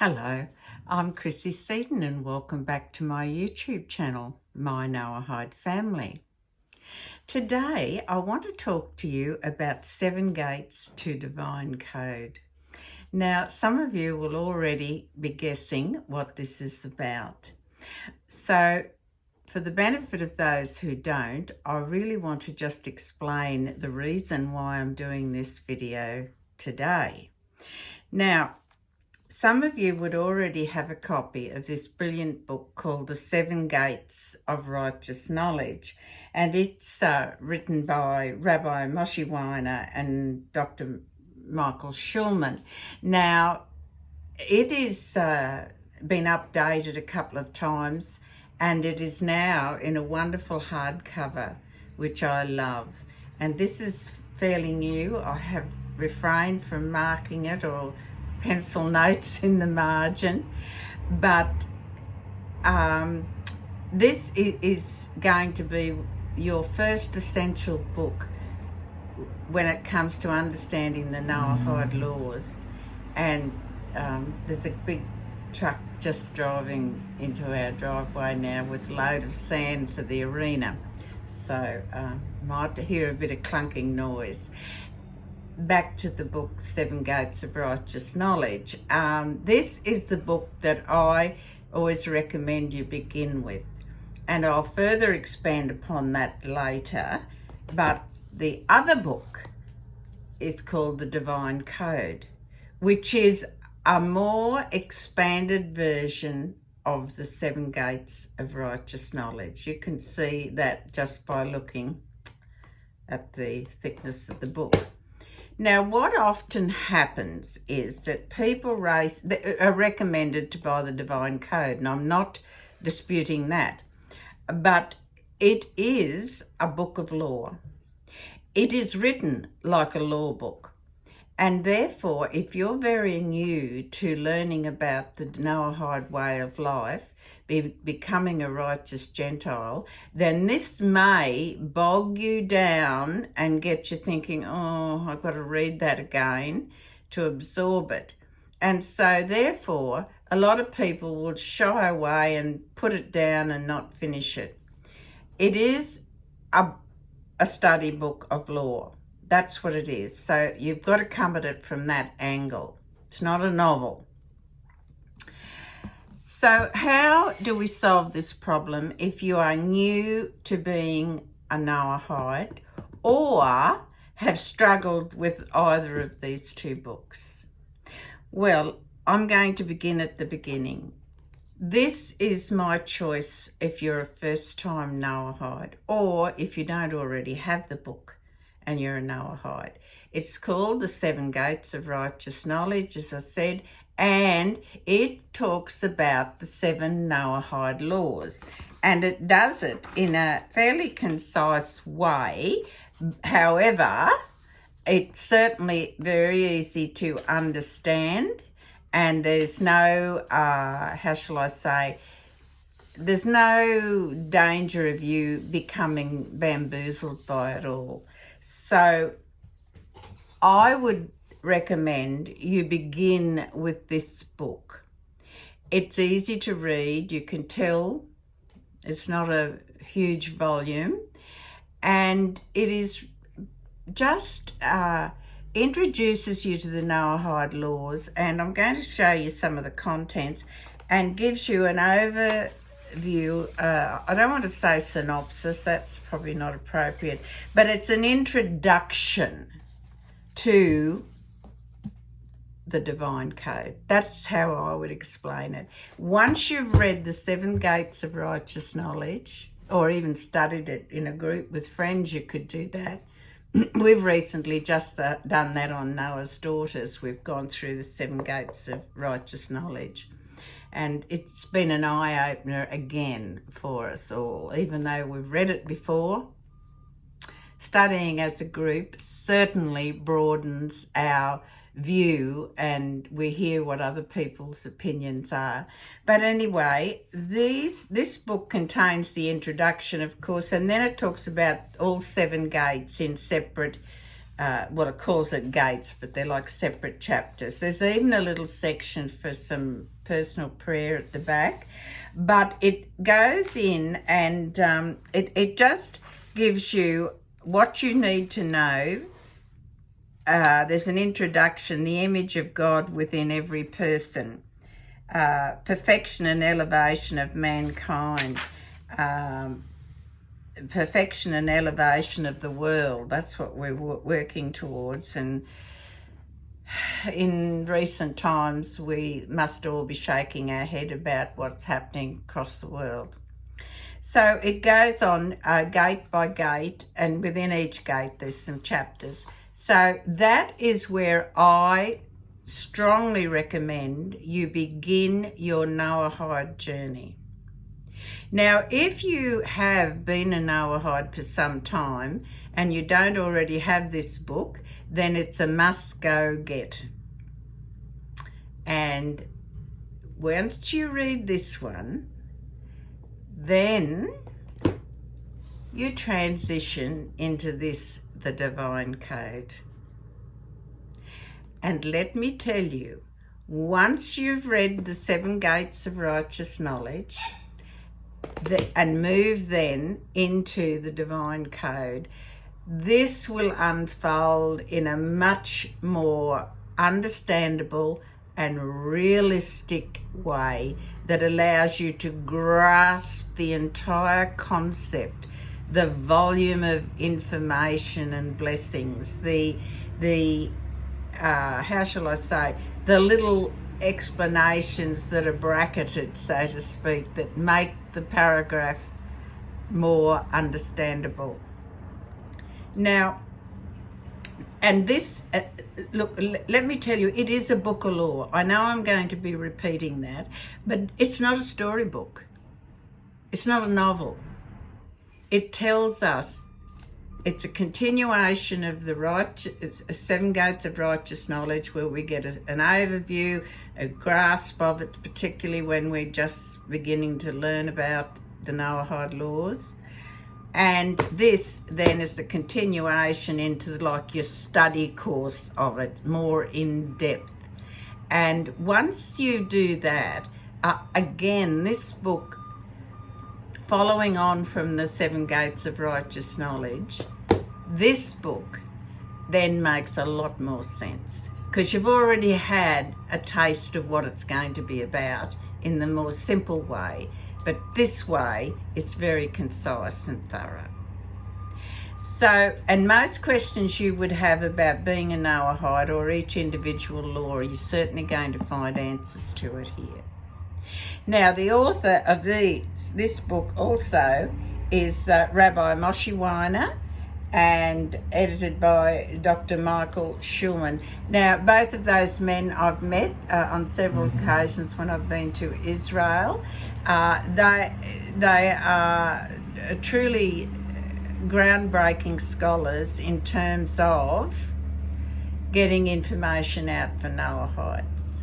Hello, I'm Chrissy Seaton and welcome back to my YouTube channel, My Noahide Family. Today I want to talk to you about 7 gates to divine code. Now, some of you will already be guessing what this is about. So, for the benefit of those who don't, I really want to just explain the reason why I'm doing this video today. Now, some of you would already have a copy of this brilliant book called The 7 Gates of Righteous Knowledge, and it's written by Rabbi Moshe Weiner and Dr. Michael Schulman. Now, it is been updated a couple of times, and it is now in a wonderful hardcover, which I love. And this is fairly new. I have refrained from marking it or pencil notes in the margin, but this is going to be your first essential book when it comes to understanding the Noahide laws. And there's a big truck just driving into our driveway now with a load of sand for the arena, so might hear a bit of clunking noise. Back to the book, 7 Gates of Righteous Knowledge. This is the book that I always recommend you begin with, and I'll further expand upon that later. But the other book is called The Divine Code, which is a more expanded version of the 7 Gates of Righteous Knowledge. You can see that just by looking at the thickness of the book. Now, what often happens is that people are recommended to buy the Divine Code, and I'm not disputing that, but it is a book of law. It is written like a law book, and therefore, if you're very new to learning about the Noahide way of life, becoming a righteous Gentile, then this may bog you down and get you thinking, oh, I've got to read that again to absorb it. And so therefore, a lot of people will shy away and put it down and not finish it. It is a study book of law. That's what it is. So you've got to come at it from that angle. It's not a novel. So how do we solve this problem if you are new to being a Noahide or have struggled with either of these 2 books? Well, I'm going to begin at the beginning. This is my choice if you're a first-time Noahide, or if you don't already have the book and you're a Noahide. It's called The 7 Gates of Righteous Knowledge, as I said, and it talks about the 7 Noahide laws, and it does it in a fairly concise way. However, it's certainly very easy to understand, and there's no, how shall I say, there's no danger of you becoming bamboozled by it all. So I would recommend you begin with this book. It's easy to read. You can tell it's not a huge volume, and it is just introduces you to the Noahide laws, and I'm going to show you some of the contents and gives you an overview. I don't want to say synopsis, that's probably not appropriate, but it's an introduction to the Divine Code. That's how I would explain it. Once you've read the 7 Gates of Righteous Knowledge, or even studied it in a group with friends, you could do that. We've recently just done that on Noah's Daughters. We've gone through the 7 Gates of Righteous Knowledge, and it's been an eye-opener again for us all. Even though we've read it before, studying as a group certainly broadens our view, and we hear what other people's opinions are. But anyway, this book contains the introduction, of course, and then it talks about all 7 gates in separate well, it calls it gates, but they're like separate chapters. There's even a little section for some personal prayer at the back, but it goes in and it just gives you what you need to know. There's an introduction, the image of God within every person, perfection and elevation of mankind, perfection and elevation of the world. That's what we're working towards, and in recent times we must all be shaking our head about what's happening across the world. So it goes on gate by gate, and within each gate there's some chapters. So that is where I strongly recommend you begin your Noahide journey. Now, if you have been a Noahide for some time and you don't already have this book, then it's a must-go get. And once you read this one, then you transition into this, the Divine Code. And let me tell you, once you've read the 7 Gates of Righteous Knowledge, and move then into the Divine Code, this will unfold in a much more understandable and realistic way that allows you to grasp the entire concept, the volume of information and blessings, the how shall I say, the little explanations that are bracketed, so to speak, that make the paragraph more understandable. Now, and this, look, let me tell you, it is a book of law. I know I'm going to be repeating that, but it's not a storybook. It's not a novel. It tells us, it's a continuation of the 7 Gates of Righteous Knowledge, where we get an overview, a grasp of it, particularly when we're just beginning to learn about the Noahide laws. And this then is the continuation into like your study course of it, more in depth. And once you do that, again, this book, following on from the 7 Gates of Righteous Knowledge, this book then makes a lot more sense, because you've already had a taste of what it's going to be about in the more simple way. But this way, it's very concise and thorough. So, and most questions you would have about being a Noahide or each individual law, you're certainly going to find answers to it here. Now, the author of this book also is Rabbi Moshe Weiner, and edited by Dr. Michael Schulman. Now, both of those men I've met on several occasions when I've been to Israel. They are truly groundbreaking scholars in terms of getting information out for Noahides.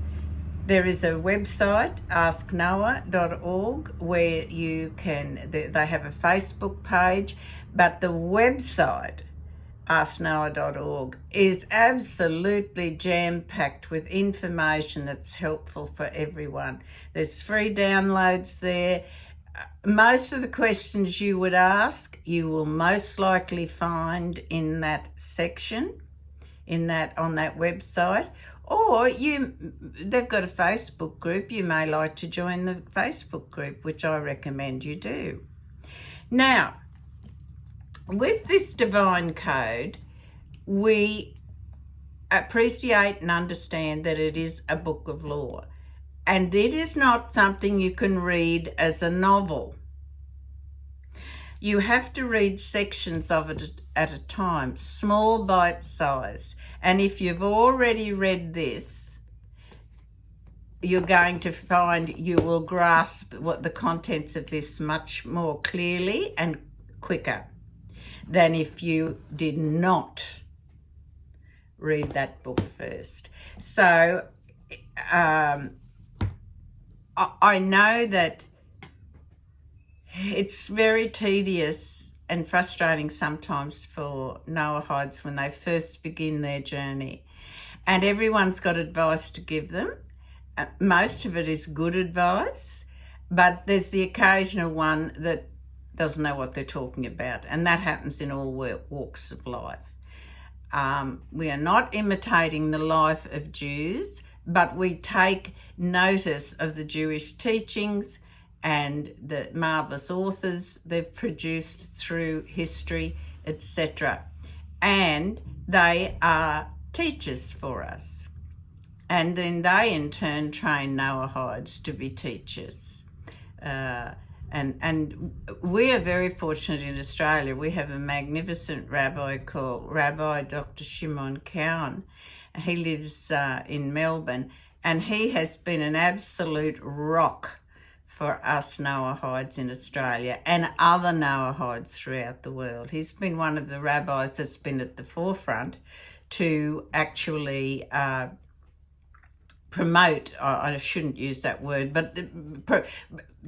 There is a website, asknoah.org, where you can, they have a Facebook page, but the website, asknoah.org, is absolutely jam-packed with information that's helpful for everyone. There's free downloads there. Most of the questions you would ask, you will most likely find in that section, on that website. Or they've got a Facebook group. You may like to join the Facebook group, which I recommend you do. Now, with this Divine Code, we appreciate and understand that it is a book of law. And it is not something you can read as a novel. You have to read sections of it at a time, small bite size. And if you've already read this, you're going to find you will grasp what the contents of this much more clearly and quicker than if you did not read that book first. So I know that it's very tedious and frustrating sometimes for Noahides when they first begin their journey. And everyone's got advice to give them. Most of it is good advice, but there's the occasional one that doesn't know what they're talking about, and that happens in all walks of life. We are not imitating the life of Jews, but we take notice of the Jewish teachings and the marvellous authors they've produced through history, etc. And they are teachers for us. And then they in turn train Noahides to be teachers. And we are very fortunate in Australia. We have a magnificent rabbi called Rabbi Dr. Shimon Cowan. He lives in Melbourne, and he has been an absolute rock for us Noahides in Australia and other Noahides throughout the world. He's been one of the rabbis that's been at the forefront to actually promote, I shouldn't use that word, but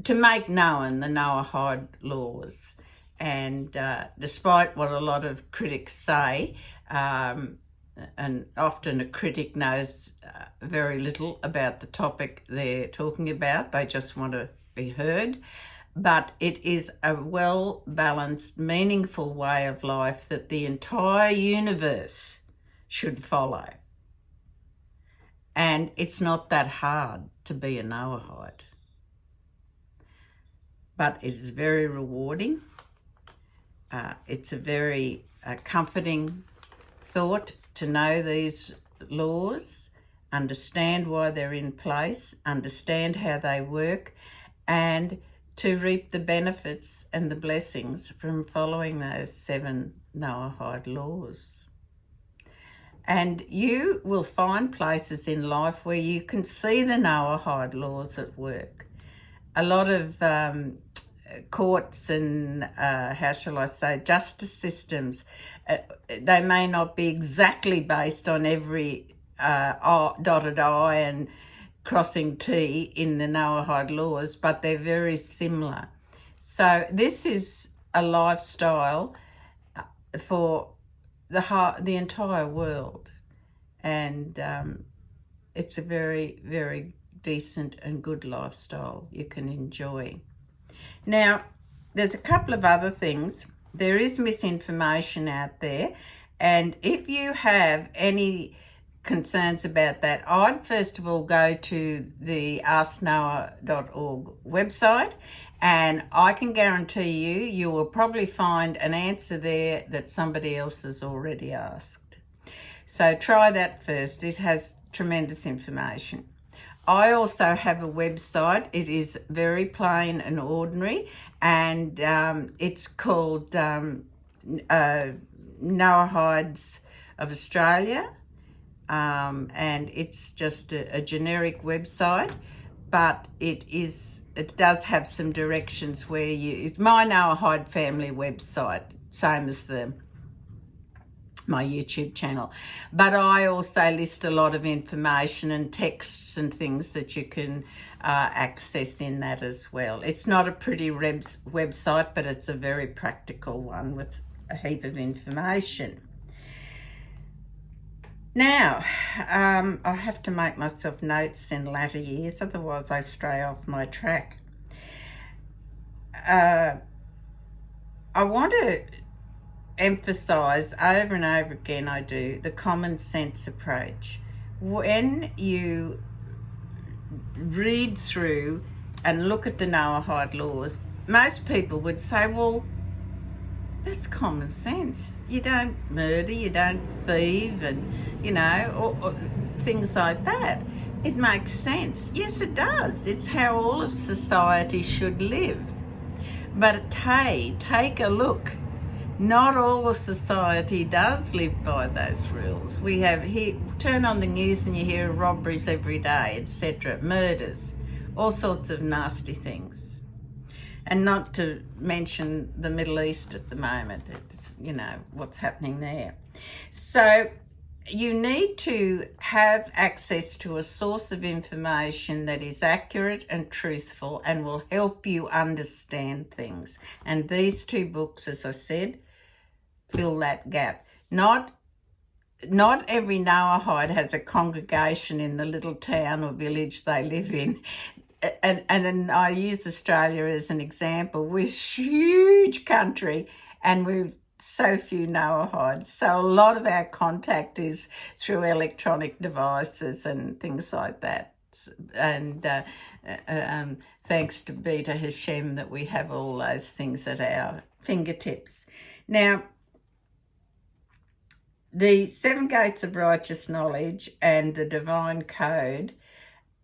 to make known the Noahide laws. And despite what a lot of critics say, and often a critic knows very little about the topic they're talking about, they just want to be heard. But it is a well-balanced, meaningful way of life that the entire universe should follow. And it's not that hard to be a Noahide. But it is very rewarding. It's a very comforting thought to know these laws, understand why they're in place, understand how they work, and to reap the benefits and the blessings from following those 7 Noahide laws. And you will find places in life where you can see the Noahide laws at work. A lot of courts and, how shall I say, justice systems, they may not be exactly based on every dotted I and crossing T in the Noahide laws, but they're very similar. So this is a lifestyle for the entire world, and it's a very, very decent and good lifestyle you can enjoy. Now, there's a couple of other things. There is misinformation out there, and if you have any concerns about that, I'd first of all go to the asknoah.org website, and I can guarantee you will probably find an answer there that somebody else has already asked. So try that first. It has tremendous information. I also have a website. It is very plain and ordinary, and it's called Noahides of Australia, and it's just a generic website. But it does have some directions where it's my Noahide family website, same as my YouTube channel. But I also list a lot of information and texts and things that you can access in that as well. It's not a pretty website, but it's a very practical one with a heap of information. Now, I have to make myself notes in latter years, otherwise I stray off my track. I want to emphasise over and over again, I do, the common sense approach. When you read through and look at the Noahide laws, most people would say, well, that's common sense. You don't murder, you don't thieve, and, or things like that. It makes sense. Yes, it does. It's how all of society should live. But hey, take a look. Not all of society does live by those rules. We have here, turn on the news and you hear robberies every day, etc., murders, all sorts of nasty things. And not to mention the Middle East at the moment, it's, what's happening there. So you need to have access to a source of information that is accurate and truthful and will help you understand things. And these two books, as I said, fill that gap. Not every Noahide has a congregation in the little town or village they live in. And I use Australia as an example. We're a huge country and we've so few Noahides. So a lot of our contact is through electronic devices and things like that. And thanks to Beta Hashem that we have all those things at our fingertips. Now, the Seven Gates of Righteous Knowledge and the Divine Code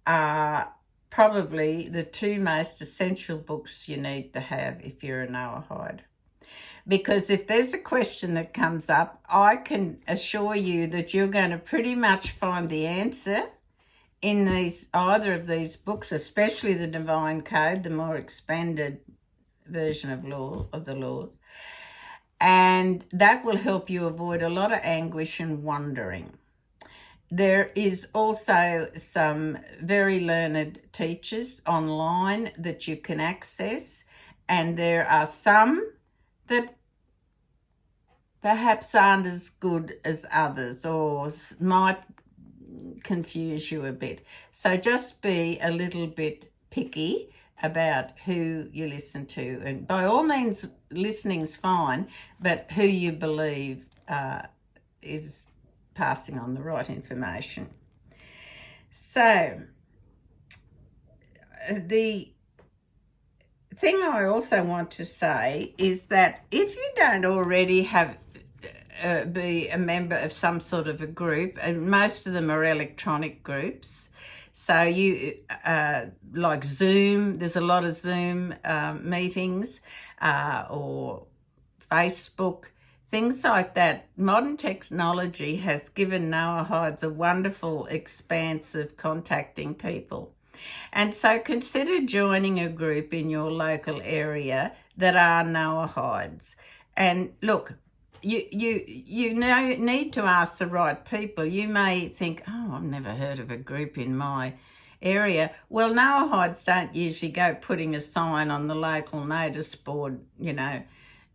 are probably the two most essential books you need to have if you're a Noahide. Because if there's a question that comes up, I can assure you that you're going to pretty much find the answer in either of these books, especially the Divine Code, the more expanded version of the laws. And that will help you avoid a lot of anguish and wondering. There is also some very learned teachers online that you can access, and there are some that perhaps aren't as good as others or might confuse you a bit. So just be a little bit picky about who you listen to. And by all means, listening's fine, but who you believe is passing on the right information. So the thing I also want to say is that if you don't already have be a member of some sort of a group, and most of them are electronic groups, so you like Zoom, there's a lot of Zoom meetings or Facebook, things like that. Modern technology has given Noahides a wonderful expanse of contacting people. And so consider joining a group in your local area that are Noahides. And look, you know, need to ask the right people. You may think, oh, I've never heard of a group in my area. Well, Noahides don't usually go putting a sign on the local notice board, you know,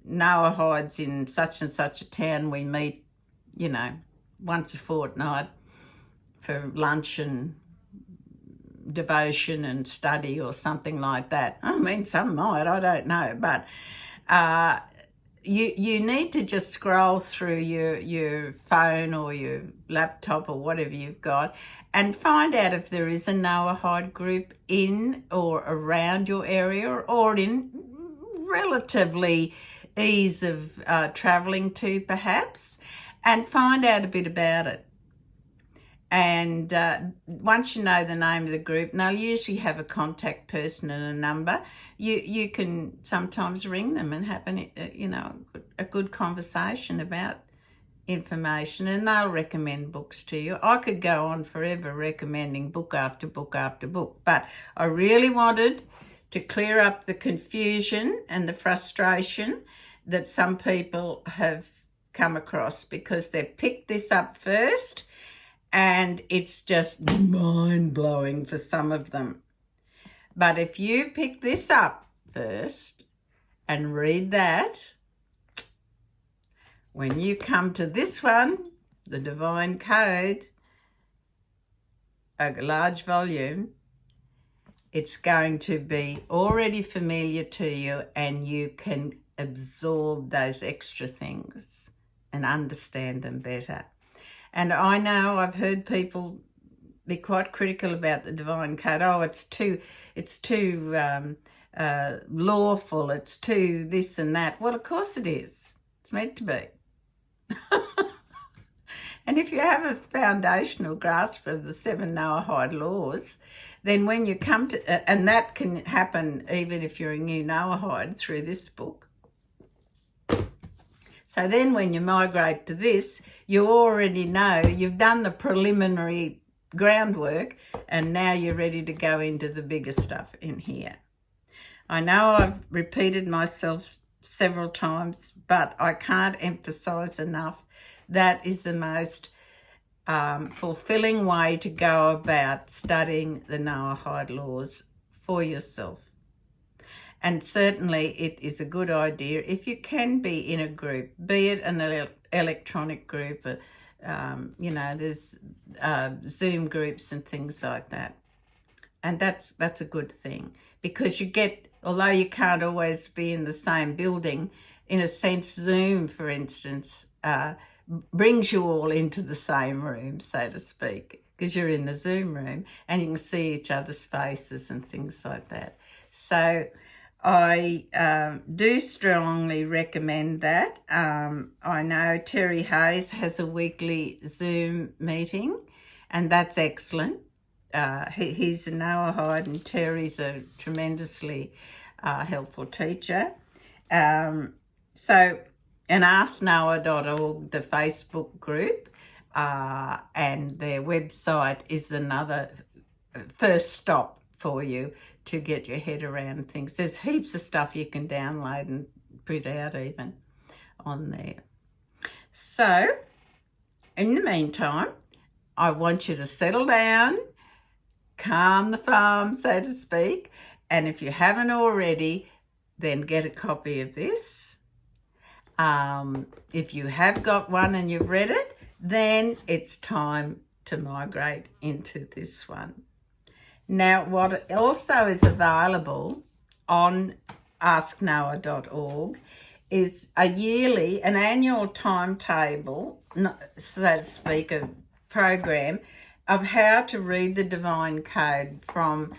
Noahides in such and such a town, we meet, you know, once a fortnight for lunch and devotion and study or something like that. I mean, some might, I don't know, but you need to just scroll through your phone or your laptop or whatever you've got and find out if there is a Noahide group in or around your area or in relatively ease of travelling to perhaps, and find out a bit about it. And once you know the name of the group, and they'll usually have a contact person and a number, you can sometimes ring them and have a good conversation about information, and they'll recommend books to you. I could go on forever recommending book after book after book, but I really wanted to clear up the confusion and the frustration that some people have come across because they've picked this up first, and it's just mind-blowing for some of them. But if you pick this up first and read that, when you come to this one, the Divine Code, a large volume, it's going to be already familiar to you, and you can absorb those extra things and understand them better. And I know I've heard people be quite critical about the Divine Code. Oh, it's too lawful, it's too this and that. Well, of course it is. It's meant to be. And if you have a foundational grasp of the 7 Noahide laws, then when you come to, and that can happen even if you're a new Noahide through this book. So then when you migrate to this, you already know, you've done the preliminary groundwork, and now you're ready to go into the bigger stuff in here. I know I've repeated myself several times, but I can't emphasize enough, that is the most fulfilling way to go about studying the Noahide laws for yourself. And certainly it is a good idea if you can be in a group, be it an electronic group, there's Zoom groups and things like that. And that's a good thing, because you get, although you can't always be in the same building, in a sense, Zoom, for instance, brings you all into the same room, so to speak, because you're in the Zoom room and you can see each other's faces and things like that. So I do strongly recommend that. I know Terry Hayes has a weekly Zoom meeting, and that's excellent. He's a Noahide, and Terry's a tremendously helpful teacher. And asknoah.org, the Facebook group, and their website is another first stop for you to get your head around things. There's heaps of stuff you can download and print out even on there. So, in the meantime, I want you to settle down, calm the farm, so to speak, and if you haven't already, then get a copy of this. If you have got one and you've read it, then it's time to migrate into this one. Now, what also is available on asknoah.org is an annual timetable, so to speak, a program of how to read the Divine Code from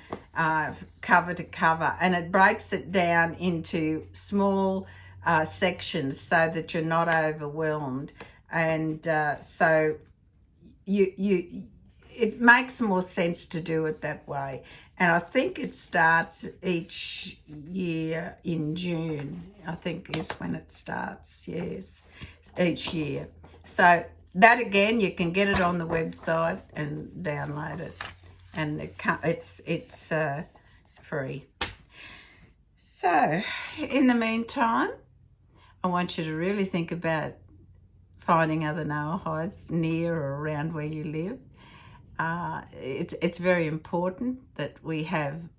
cover to cover, and it breaks it down into small sections so that you're not overwhelmed, and so it makes more sense to do it that way. And I think it starts each year in June, I think is when it starts, yes, each year. So that, again, you can get it on the website and download it, and it's free. So in the meantime, I want you to really think about finding other Noahides near or around where you live. It's very important that we have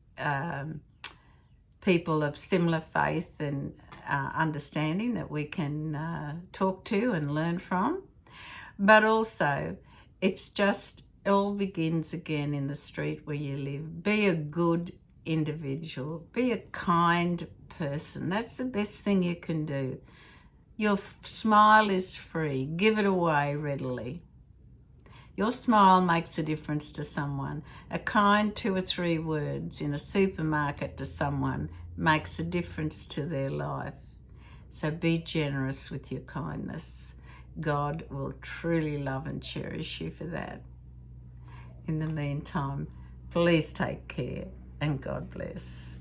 people of similar faith and understanding that we can talk to and learn from. But also, it's just all begins again in the street where you live. Be a good individual. Be a kind person. That's the best thing you can do. Your smile is free. Give it away readily. Your smile makes a difference to someone. A kind 2 or 3 words in a supermarket to someone makes a difference to their life. So be generous with your kindness. God will truly love and cherish you for that. In the meantime, please take care, and God bless.